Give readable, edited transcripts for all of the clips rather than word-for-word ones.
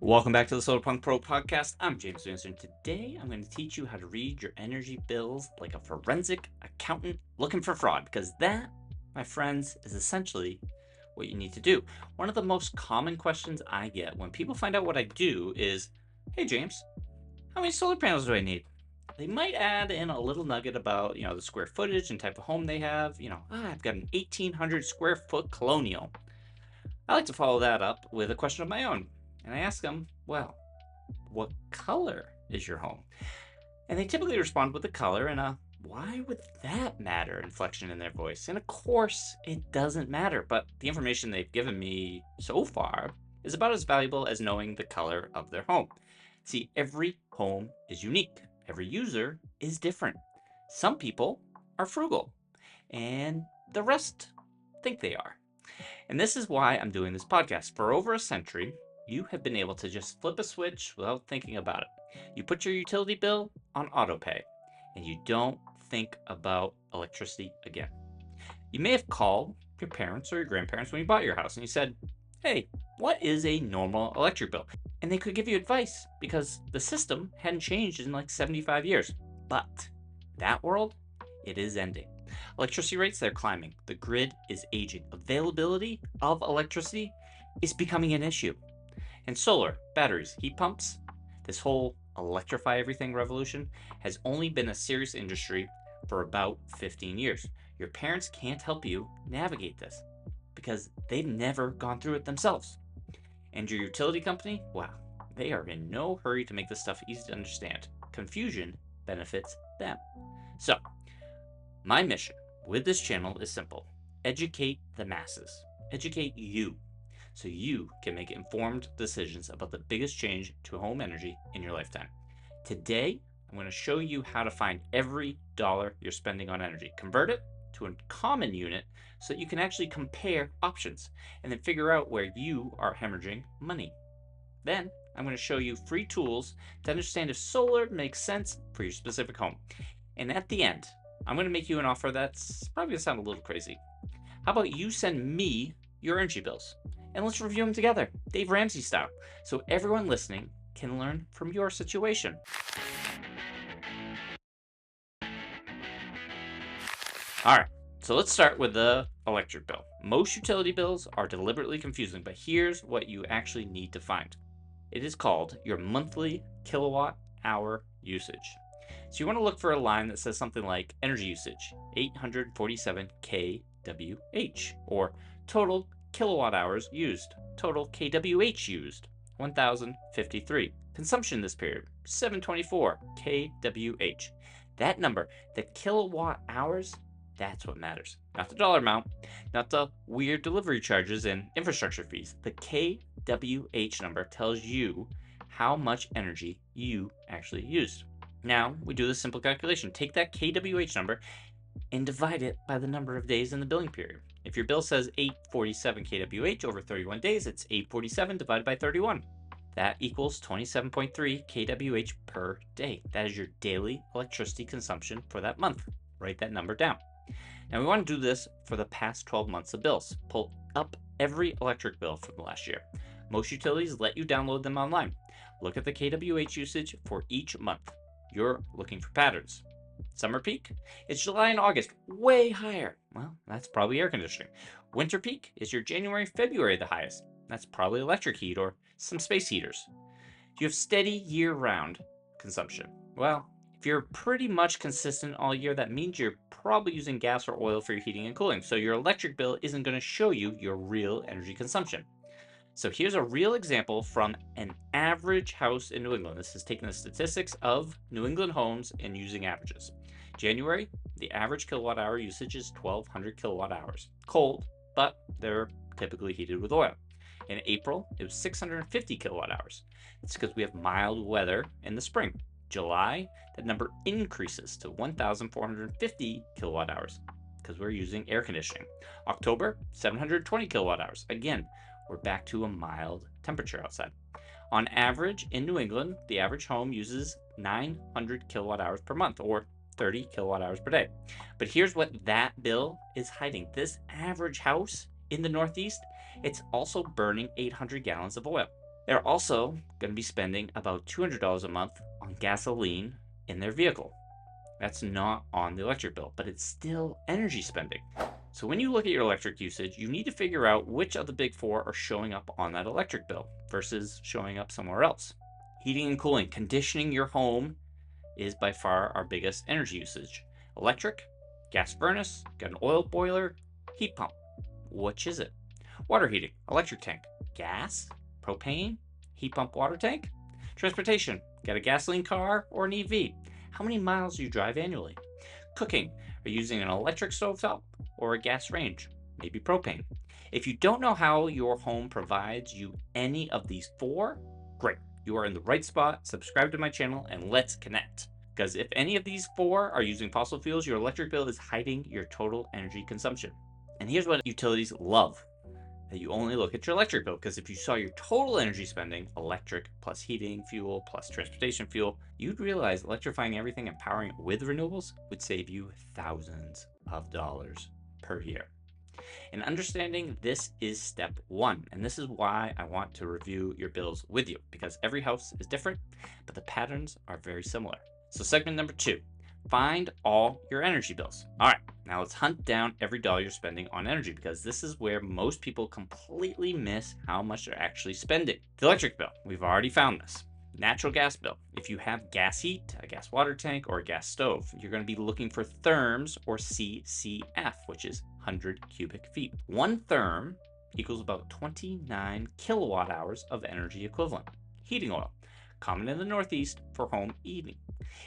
Welcome back to the SolarPunkPro podcast. I'm James Winston, and today I'm going to teach you how to read your energy bills like a forensic accountant looking for fraud, because that, my friends, is essentially what you need to do. One of the most common questions I get when people find out what I do is, "Hey James, how many solar panels do I need?" They might add in a little nugget about, the square footage and type of home they have. I've got an 1800 square foot colonial. I like to follow that up with a question of my own. And I ask them, well, what color is your home? And they typically respond with a color and a "why would that matter" inflection in their voice. And of course, it doesn't matter, but the information they've given me so far is about as valuable as knowing the color of their home. See, every home is unique, every user is different. Some people are frugal, and the rest think they are. And this is why I'm doing this podcast. For over a century, you have been able to just flip a switch without thinking about it. You put your utility bill on auto pay, and you don't think about electricity again. You may have called your parents or your grandparents when you bought your house and you said, "Hey, what is a normal electric bill?" And they could give you advice because the system hadn't changed in like 75 years. But that world, it is ending. Electricity rates, they're climbing. The grid is aging. Availability of electricity is becoming an issue. And solar, batteries, heat pumps, this whole electrify everything revolution has only been a serious industry for about 15 years. Your parents can't help you navigate this because they've never gone through it themselves. And your utility company, wow, they are in no hurry to make this stuff easy to understand. Confusion benefits them. So, my mission with this channel is simple: educate the masses, educate you, so you can make informed decisions about the biggest change to home energy in your lifetime. Today, I'm going to show you how to find every dollar you're spending on energy, convert it to a common unit so that you can actually compare options and then figure out where you are hemorrhaging money. Then, I'm going to show you free tools to understand if solar makes sense for your specific home. And at the end, I'm going to make you an offer that's probably going to sound a little crazy. How about you send me your energy bills and let's review them together, Dave Ramsey style, so everyone listening can learn from your situation. All right, so let's start with the electric bill. Most utility bills are deliberately confusing, but here's what you actually need to find. It is called your monthly kilowatt hour usage. So you want to look for a line that says something like energy usage, 847 kWh, or total kilowatt hours used, total kWh used, 1053. Consumption this period, 724 kWh. That number, the kilowatt hours, that's what matters. Not the dollar amount, not the weird delivery charges and infrastructure fees. The kWh number tells you how much energy you actually used. Now, we do this simple calculation. Take that kWh number and divide it by the number of days in the billing period. If your bill says 847 kWh over 31 days, it's 847 divided by 31. That equals 27.3 kWh per day. That is your daily electricity consumption for that month. Write that number down. Now, we want to do this for the past 12 months of bills. Pull up every electric bill from the last year. Most utilities let you download them online. Look at the kWh usage for each month. You're looking for patterns. Summer peak, it's July and August, way higher. Well, that's probably air conditioning. Winter peak is your January, February, the highest. That's probably electric heat or some space heaters. You have steady year-round consumption. Well, if you're pretty much consistent all year, that means you're probably using gas or oil for your heating and cooling. So your electric bill isn't going to show you your real energy consumption. So here's a real example from an average house in New England. This is taking the statistics of New England homes and using averages. January, the average kilowatt hour usage is 1,200 kilowatt hours. Cold, but they're typically heated with oil. In April, it was 650 kilowatt hours. It's because we have mild weather in the spring. July, that number increases to 1,450 kilowatt hours because we're using air conditioning. October, 720 kilowatt hours. Again, we're back to a mild temperature outside. On average, in New England, the average home uses 900 kilowatt hours per month, or 30 kilowatt hours per day. But here's what that bill is hiding. This average house in the Northeast, it's also burning 800 gallons of oil. They're also going to be spending about $200 a month on gasoline in their vehicle. That's not on the electric bill, but it's still energy spending. So when you look at your electric usage, you need to figure out which of the big four are showing up on that electric bill versus showing up somewhere else. Heating and cooling, conditioning your home is by far our biggest energy usage. Electric, gas furnace, got an oil boiler, heat pump. Which is it? Water heating, electric tank, gas, propane, heat pump water tank. Transportation, got a gasoline car or an EV. How many miles do you drive annually? Cooking, are you using an electric stovetop or a gas range? Maybe propane. If you don't know how your home provides you any of these four, great. You are in the right spot. Subscribe to my channel and let's connect. Because if any of these four are using fossil fuels, your electric bill is hiding your total energy consumption. And here's what utilities love: that you only look at your electric bill, because if you saw your total energy spending, electric plus heating fuel plus transportation fuel, you'd realize electrifying everything and powering it with renewables would save you thousands of dollars per year. And understanding this is step one, and this is why I want to review your bills with you, because every house is different, but the patterns are very similar. So segment number 2, find all your energy bills. All right, now let's hunt down every dollar you're spending on energy, because this is where most people completely miss how much they're actually spending. The electric bill, we've already found this. Natural gas bill, if you have gas heat, a gas water tank, or a gas stove, you're going to be looking for therms or CCF, which is 100 cubic feet. One therm equals about 29 kilowatt hours of energy equivalent. Heating oil, common in the Northeast for home heating.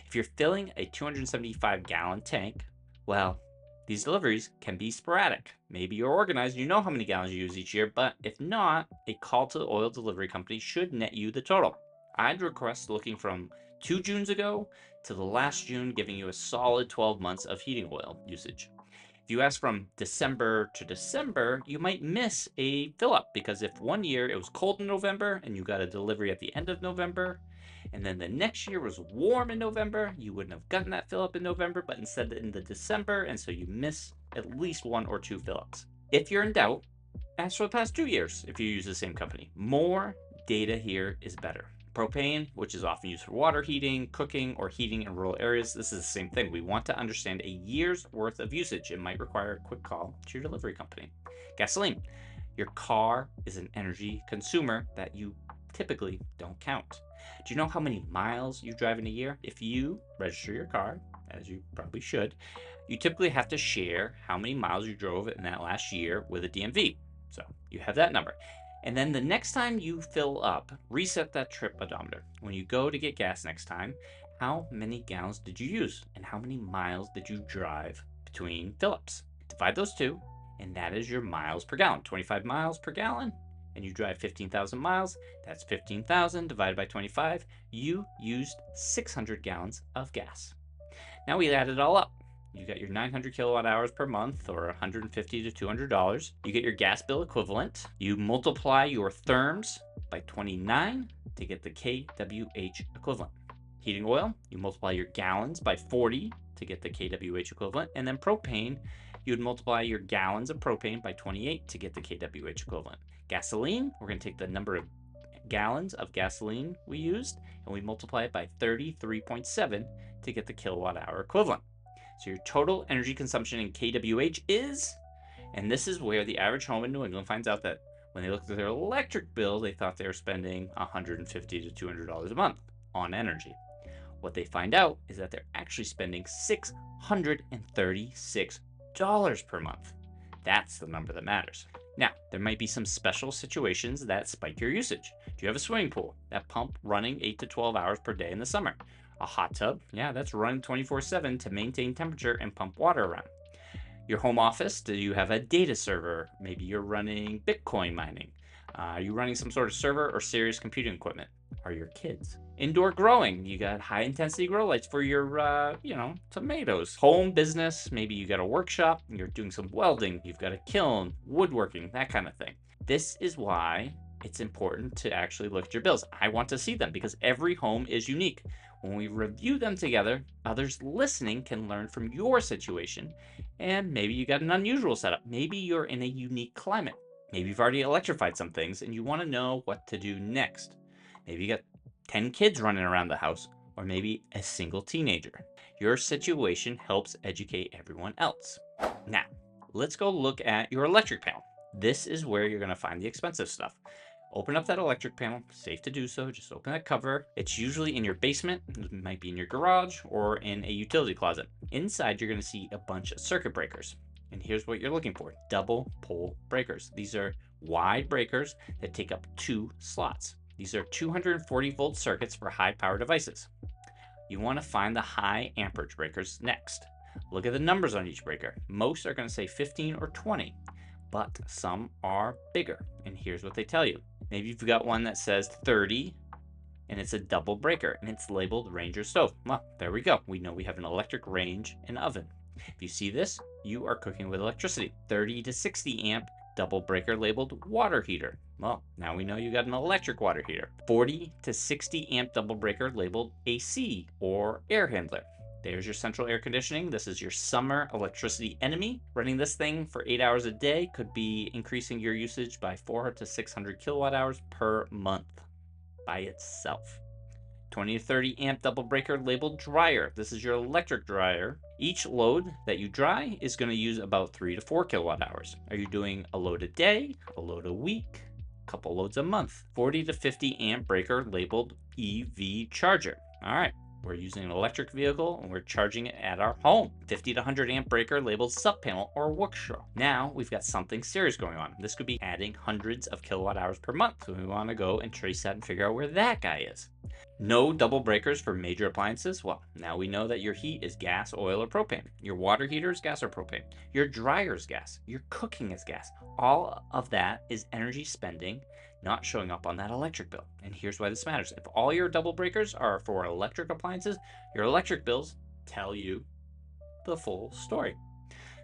If you're filling a 275-gallon tank, well, these deliveries can be sporadic. Maybe you're organized, you know how many gallons you use each year, but if not, a call to the oil delivery company should net you the total. I'd request looking from 2 Junes ago to the last June, giving you a solid 12 months of heating oil usage. If you ask from December to December, you might miss a fill up, because if one year it was cold in November and you got a delivery at the end of November, and then the next year was warm in November, you wouldn't have gotten that fill up in November, but instead in the December, and so you miss at least 1 or 2 fill ups. If you're in doubt, ask for the past 2 years if you use the same company. More data here is better. Propane, which is often used for water heating, cooking, or heating in rural areas, this is the same thing. We want to understand a year's worth of usage. It might require a quick call to your delivery company. Gasoline, your car is an energy consumer that you typically don't count. Do you know how many miles you drive in a year? If you register your car, as you probably should, you typically have to share how many miles you drove in that last year with a DMV. So you have that number. And then the next time you fill up, reset that trip odometer. When you go to get gas next time, how many gallons did you use and how many miles did you drive between fill-ups? Divide those two, and that is your miles per gallon. 25 miles per gallon, and you drive 15,000 miles. That's 15,000 divided by 25. You used 600 gallons of gas. Now we add it all up. You got your 900 kilowatt hours per month, or $150 to $200. You get your gas bill equivalent. You multiply your therms by 29 to get the kWh equivalent. Heating oil, you multiply your gallons by 40 to get the kWh equivalent. And then propane, you would multiply your gallons of propane by 28 to get the kWh equivalent. Gasoline, we're going to take the number of gallons of gasoline we used and we multiply it by 33.7 to get the kilowatt hour equivalent. So your total energy consumption in kWh is, and this is where the average home in New England finds out that when they looked at their electric bill, they thought they were spending $150 to $200 a month on energy. What they find out is that they're actually spending $636 per month. That's the number that matters. Now, there might be some special situations that spike your usage. Do you have a swimming pool that pump running 8 to 12 hours per day in the summer? A hot tub, yeah, that's running 24/7 to maintain temperature and pump water around. Your home office, do you have a data server? Maybe you're running Bitcoin mining. Are you running some sort of server or serious computing equipment? Are your kids? Indoor growing, you got high intensity grow lights for your, tomatoes. Home business, maybe you got a workshop, you're doing some welding, you've got a kiln, woodworking, that kind of thing. This is why it's important to actually look at your bills. I want to see them because every home is unique. When we review them together, others listening can learn from your situation, and maybe you got an unusual setup. Maybe you're in a unique climate. Maybe you've already electrified some things and you want to know what to do next. Maybe you got 10 kids running around the house, or maybe a single teenager. Your situation helps educate everyone else. Now, let's go look at your electric panel. This is where you're going to find the expensive stuff. Open up that electric panel, safe to do so, just open that cover. It's usually in your basement, it might be in your garage, or in a utility closet. Inside, you're going to see a bunch of circuit breakers. And here's what you're looking for: double pole breakers. These are wide breakers that take up 2 slots. These are 240 volt circuits for high power devices. You want to find the high amperage breakers next. Look at the numbers on each breaker. Most are going to say 15 or 20, but some are bigger. And here's what they tell you. Maybe you've got one that says 30 and it's a double breaker and it's labeled Ranger stove. Well, there we go. We know we have an electric range and oven. If you see this, you are cooking with electricity. 30 to 60 amp double breaker labeled water heater. Well, now we know you got an electric water heater. 40 to 60 amp double breaker labeled AC or air handler. There's your central air conditioning. This is your summer electricity enemy. Running this thing for 8 hours a day could be increasing your usage by 400 to 600 kilowatt hours per month by itself. 20 to 30 amp double breaker labeled dryer. This is your electric dryer. Each load that you dry is going to use about 3 to 4 kilowatt hours. Are you doing a load a day, a load a week, a couple loads a month? 40 to 50 amp breaker labeled EV charger. All right. We're using an electric vehicle and we're charging it at our home. 50 to 100 amp breaker labeled sub panel or workshop. Now we've got something serious going on. This could be adding hundreds of kilowatt hours per month. So we want to go and trace that and figure out where that guy is. No double breakers for major appliances. Well, now we know that your heat is gas, oil, or propane. Your water heater is gas or propane. Your dryer is gas. Your cooking is gas. All of that is energy spending not showing up on that electric bill. And here's why this matters. If all your double breakers are for electric appliances, your electric bills tell you the full story.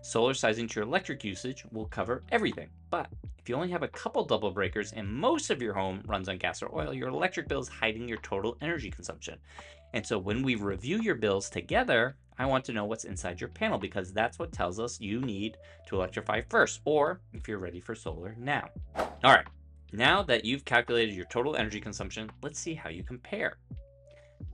Solar sizing to your electric usage will cover everything. But if you only have a couple double breakers and most of your home runs on gas or oil, your electric bill is hiding your total energy consumption. And so when we review your bills together, I want to know what's inside your panel, because that's what tells us you need to electrify first, or if you're ready for solar now. All right. Now that you've calculated your total energy consumption, let's see how you compare.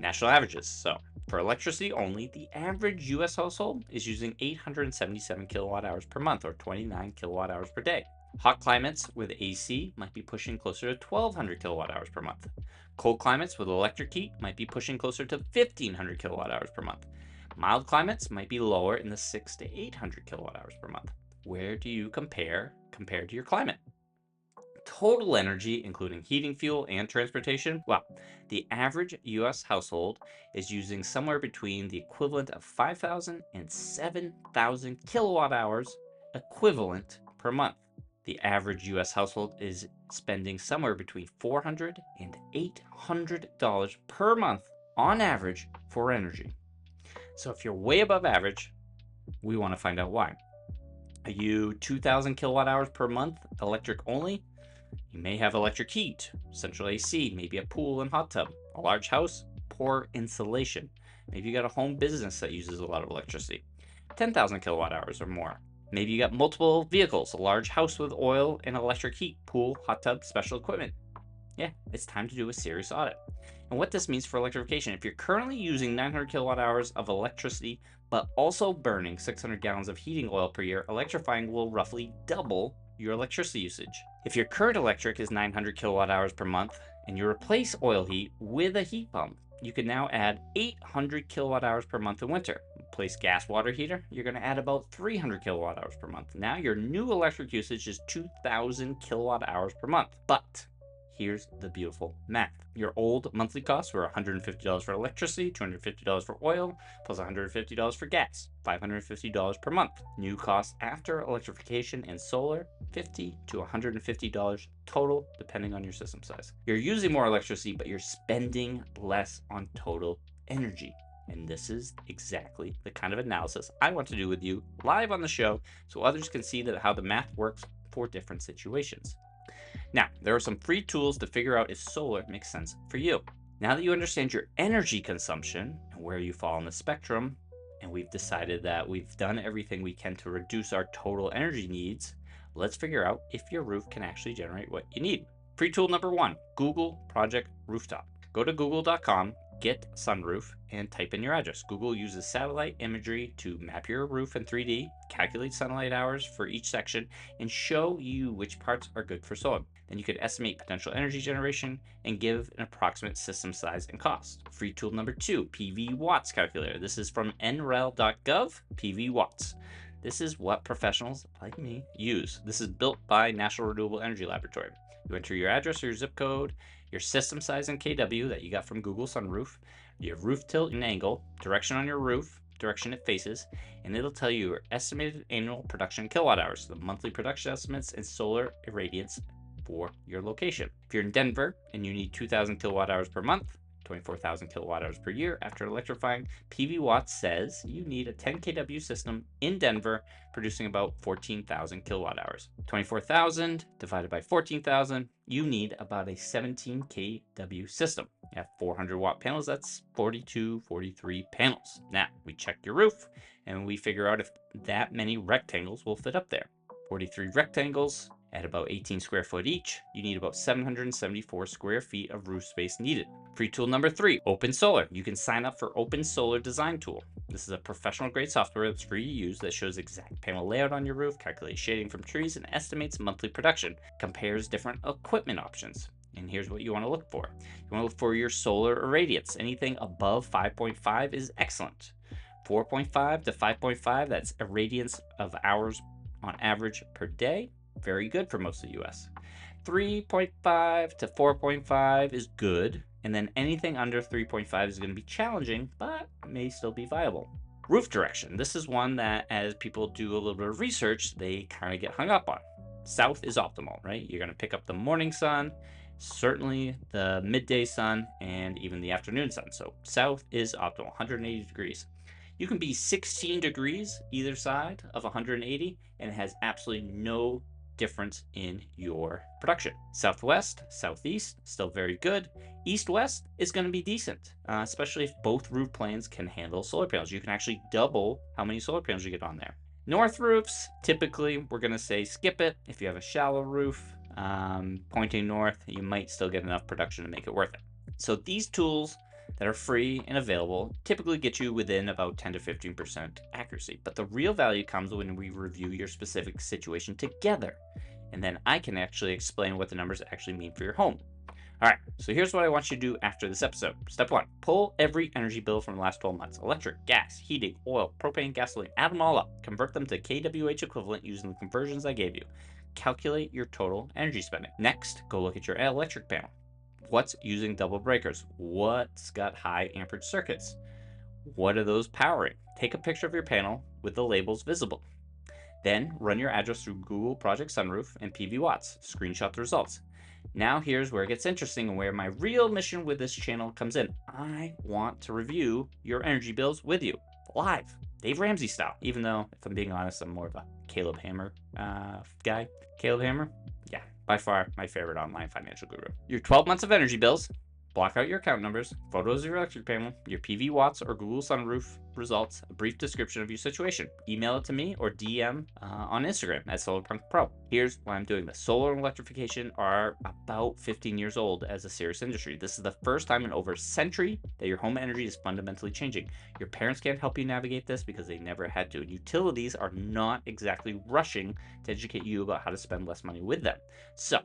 National averages. So for electricity only, the average US household is using 877 kilowatt hours per month, or 29 kilowatt hours per day. Hot climates with AC might be pushing closer to 1200 kilowatt hours per month. Cold climates with electric heat might be pushing closer to 1500 kilowatt hours per month. Mild climates might be lower in the 600 to 800 kilowatt hours per month. Where do you compare compared to your climate? Total energy, including heating fuel and transportation, well, the average US household is using somewhere between the equivalent of 5,000 and 7,000 kilowatt hours equivalent per month. The average US household is spending somewhere between $400 and $800 per month on average for energy. So if you're way above average, we want to find out why. Are you 2,000 kilowatt hours per month electric only? You may have electric heat, central AC, maybe a pool and hot tub, a large house, poor insulation. Maybe you got a home business that uses a lot of electricity, 10,000 kilowatt hours or more. Maybe you got multiple vehicles, a large house with oil and electric heat, pool, hot tub, special equipment. Yeah, it's time to do a serious audit. And what this means for electrification: if you're currently using 900 kilowatt hours of electricity, but also burning 600 gallons of heating oil per year, electrifying will roughly double your electricity usage. If your current electric is 900 kilowatt hours per month and you replace oil heat with a heat pump, you can now add 800 kilowatt hours per month in winter. Replace gas water heater, you're going to add about 300 kilowatt hours per month. Now your new electric usage is 2,000 kilowatt hours per month. But here's the beautiful math. Your old monthly costs were $150 for electricity, $250 for oil, plus $150 for gas, $550 per month. New costs after electrification and solar, $50 to $150 total, depending on your system size. You're using more electricity, but you're spending less on total energy. And this is exactly the kind of analysis I want to do with you live on the show, so others can see how the math works for different situations. Now, there are some free tools to figure out if solar makes sense for you. Now that you understand your energy consumption and where you fall on the spectrum, and we've decided that we've done everything we can to reduce our total energy needs, Let's figure out if your roof can actually generate what you need. Free tool number 1, Google Project Rooftop. Go to google.com, get sunroof, and type in your address. Google uses satellite imagery to map your roof in 3D, calculate sunlight hours for each section, and show you which parts are good for solar. Then you could estimate potential energy generation and give an approximate system size and cost. Free tool number 2, PV Watts Calculator. This is from nrel.gov, PV Watts. This is what professionals like me use. This is built by National Renewable Energy Laboratory. You enter your address or your zip code, your system size in kW that you got from Google Sunroof, your roof tilt and angle, direction on your roof, direction it faces, and it'll tell you your estimated annual production kilowatt hours, the monthly production estimates, and solar irradiance for your location. If you're in Denver and you need 2,000 kilowatt hours per month, 24,000 kilowatt hours per year after electrifying, PV Watts says you need a 10 kW system in Denver producing about 14,000 kilowatt hours. 24,000 divided by 14,000, you need about a 17 kW system. You have 400 watt panels, that's 43 panels. Now, we check your roof and we figure out if that many rectangles will fit up there. 43 rectangles at about 18 square foot each, you need about 774 square feet of roof space needed. Free tool number 3, Open Solar. You can sign up for Open Solar Design Tool. This is a professional grade software that's free to use that shows exact panel layout on your roof, calculates shading from trees, and estimates monthly production, compares different equipment options. And here's what you want to look for. You want to look for your solar irradiance. Anything above 5.5 is excellent. 4.5 to 5.5, that's irradiance of hours on average per day. Very good for most of the US. 3.5 to 4.5 is good, and then anything under 3.5 is going to be challenging, but may still be viable. Roof direction. This is one that, as people do a little bit of research, they kind of get hung up on. South is optimal, right? You're going to pick up the morning sun, certainly the midday sun, and even the afternoon sun. So south is optimal, 180 degrees. You can be 16 degrees either side of 180, and it has absolutely no difference in your production. Southwest, southeast, still very good. East-west is going to be decent, especially if both roof planes can handle solar panels. You can actually double how many solar panels you get on there. North roofs, typically, we're going to say skip it. If you have a shallow roof pointing north, you might still get enough production to make it worth it. So these tools that are free and available typically get you within about 10 to 15% accuracy. But the real value comes when we review your specific situation together. And then I can actually explain what the numbers actually mean for your home. All right, so here's what I want you to do after this episode. Step 1, pull every energy bill from the last 12 months. Electric, gas, heating, oil, propane, gasoline, add them all up. Convert them to kWh equivalent using the conversions I gave you. Calculate your total energy spending. Next, go look at your electric panel. What's using double breakers? What's got high amperage circuits? What are those powering? Take a picture of your panel with the labels visible. Then run your address through Google Project Sunroof and PV Watts. Screenshot the results. Now here's where it gets interesting and where my real mission with this channel comes in. I want to review your energy bills with you, live, Dave Ramsey style. Even though, if I'm being honest, I'm more of a Caleb Hammer guy. Caleb Hammer? Yeah, by far my favorite online financial guru. Your 12 months of energy bills, block out your account numbers, photos of your electric panel, your PV Watts or Google Sunroof results, a brief description of your situation. Email it to me or DM on Instagram at SolarPunkPro. Here's why I'm doing this. Solar and electrification are about 15 years old as a serious industry. This is the first time in over a century that your home energy is fundamentally changing. Your parents can't help you navigate this because they never had to. And utilities are not exactly rushing to educate you about how to spend less money with them. So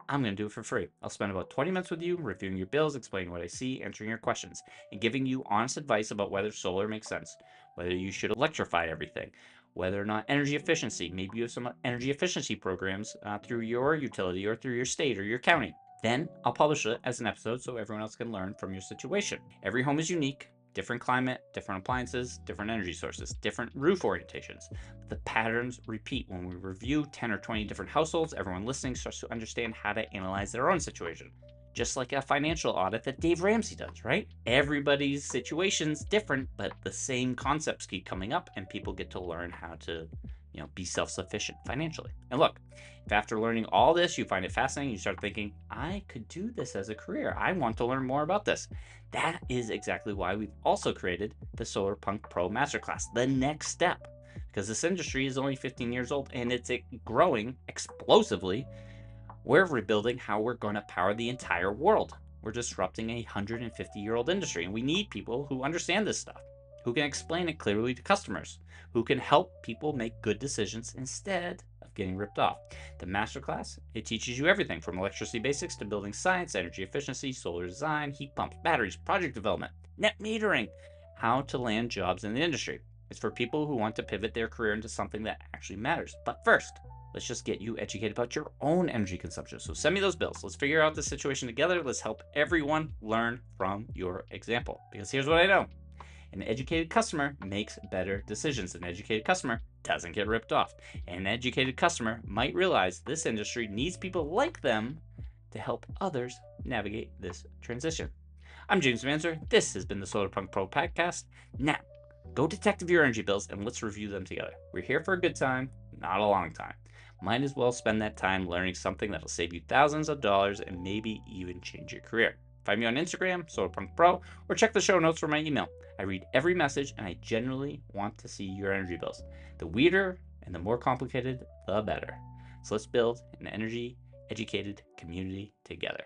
I'm going to do it for free. I'll spend about 20 minutes with you, reviewing your bills, explaining what I see, answering your questions, and giving you honest advice about whether solar makes sense, whether you should electrify everything, whether or not energy efficiency, maybe you have some energy efficiency programs through your utility or through your state or your county. Then I'll publish it as an episode so everyone else can learn from your situation. Every home is unique. Different climate, different appliances, different energy sources, different roof orientations. The patterns repeat. When we review 10 or 20 different households, everyone listening starts to understand how to analyze their own situation. Just like a financial audit that Dave Ramsey does, right? Everybody's situation's different, but the same concepts keep coming up and people get to learn how to, be self-sufficient financially. And look, if after learning all this, you find it fascinating, you start thinking, I could do this as a career. I want to learn more about this. That is exactly why we've also created the SolarPunkPro Masterclass, the next step. because this industry is only 15 years old and it's growing explosively. We're rebuilding how we're going to power the entire world. We're disrupting a 150-year-old industry, and we need people who understand this stuff, who can explain it clearly to customers, who can help people make good decisions instead of getting ripped off. The masterclass, it teaches you everything from electricity basics to building science, energy efficiency, solar design, heat pumps, batteries, project development, net metering, how to land jobs in the industry. It's for people who want to pivot their career into something that actually matters. But first, let's just get you educated about your own energy consumption. So send me those bills. Let's figure out the situation together. Let's help everyone learn from your example. Because here's what I know. An educated customer makes better decisions. An educated customer doesn't get ripped off. And an educated customer might realize this industry needs people like them to help others navigate this transition. I'm James Manzer. This has been the SolarPunkPro podcast. Now, go detective your energy bills and let's review them together. We're here for a good time, not a long time. Might as well spend that time learning something that'll save you thousands of dollars and maybe even change your career. Find me on Instagram, SolarPunkPro, or check the show notes for my email. I read every message and I genuinely want to see your energy bills. The weirder and the more complicated, the better. So let's build an energy educated community together.